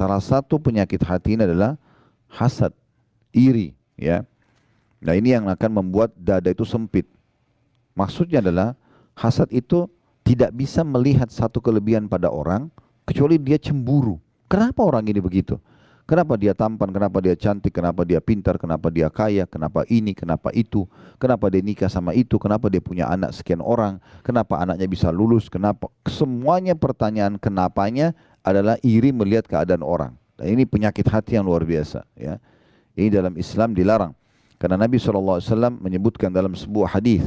salah satu penyakit hati ini adalah hasad, iri, ya. Nah, ini yang akan membuat dada itu sempit. Maksudnya adalah hasad itu tidak bisa melihat satu kelebihan pada orang kecuali dia cemburu. Kenapa orang ini begitu? Kenapa dia tampan, kenapa dia cantik, kenapa dia pintar, kenapa dia kaya, kenapa ini, kenapa itu, kenapa dia nikah sama itu, kenapa dia punya anak sekian orang, kenapa anaknya bisa lulus, kenapa. Semuanya pertanyaan kenapanya adalah iri melihat keadaan orang. Dan ini penyakit hati yang luar biasa, ya. Ini dalam Islam dilarang. Karena Nabi SAW menyebutkan dalam sebuah hadis,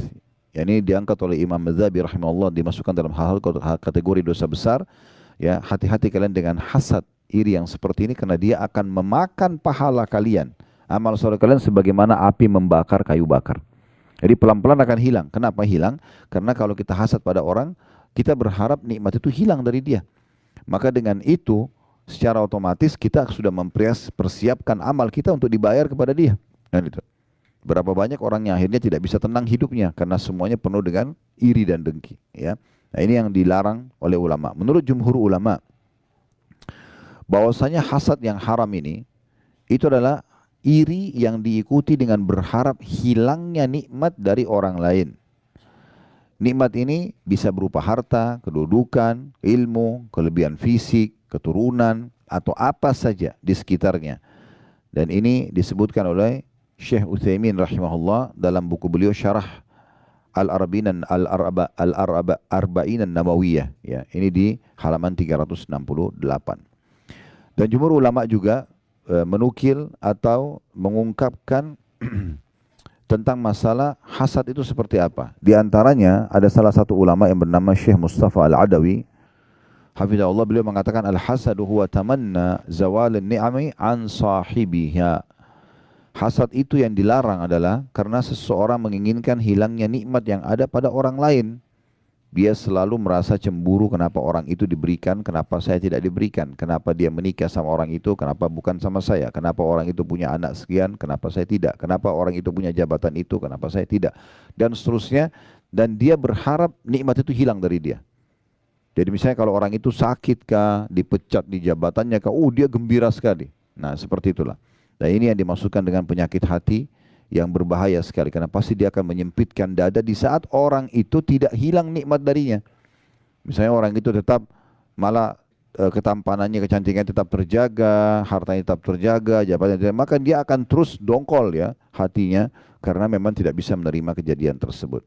yang ini diangkat oleh Imam Madzhabi rahimahullah, dimasukkan dalam hal-hal kategori dosa besar. Ya, hati-hati kalian dengan hasad, iri yang seperti ini, karena dia akan memakan pahala kalian. Amal soleh kalian sebagaimana api membakar kayu bakar. Jadi pelan-pelan akan hilang. Kenapa hilang? Karena kalau kita hasad pada orang, kita berharap nikmat itu hilang dari dia. Maka dengan itu, secara otomatis kita sudah mempersiapkan amal kita untuk dibayar kepada dia. Kan itu. Berapa banyak orang yang akhirnya tidak bisa tenang hidupnya karena semuanya penuh dengan iri dan dengki. Ya. Nah, ini yang dilarang oleh ulama. Menurut jumhur ulama, bahwasanya hasad yang haram ini itu adalah iri yang diikuti dengan berharap hilangnya nikmat dari orang lain. Nikmat ini bisa berupa harta, kedudukan, ilmu, kelebihan fisik, keturunan, atau apa saja di sekitarnya. Dan ini disebutkan oleh Syekh Utsaimin rahimahullah dalam buku beliau Syarah Al-Arba'in An-Nawawiyah. Ya, ini di halaman 368. Dan jumhur ulama juga menukil atau mengungkapkan tentang masalah hasad itu seperti apa. Di antaranya ada salah satu ulama yang bernama Syekh Mustafa Al-Adawi. Hafizahullah, beliau mengatakan al-hasadu huwa tamanna zawalin ni'ami an sahibiha. Hasad itu yang dilarang adalah karena seseorang menginginkan hilangnya nikmat yang ada pada orang lain. Dia selalu merasa cemburu kenapa orang itu diberikan, kenapa saya tidak diberikan. Kenapa dia menikah sama orang itu, kenapa bukan sama saya. Kenapa orang itu punya anak sekian, kenapa saya tidak. Kenapa orang itu punya jabatan itu, kenapa saya tidak. Dan seterusnya. Dan dia berharap nikmat itu hilang dari dia. Jadi misalnya kalau orang itu sakit kah, dipecat di jabatannya kah, dia gembira sekali. Nah, seperti itulah. Dan ini yang dimaksudkan dengan penyakit hati yang berbahaya sekali. Karena pasti dia akan menyempitkan dada di saat orang itu tidak hilang nikmat darinya. Misalnya orang itu tetap malah ketampanannya, kecantikannya tetap terjaga, hartanya tetap terjaga, jabatannya terjaga, maka dia akan terus dongkol ya hatinya karena memang tidak bisa menerima kejadian tersebut.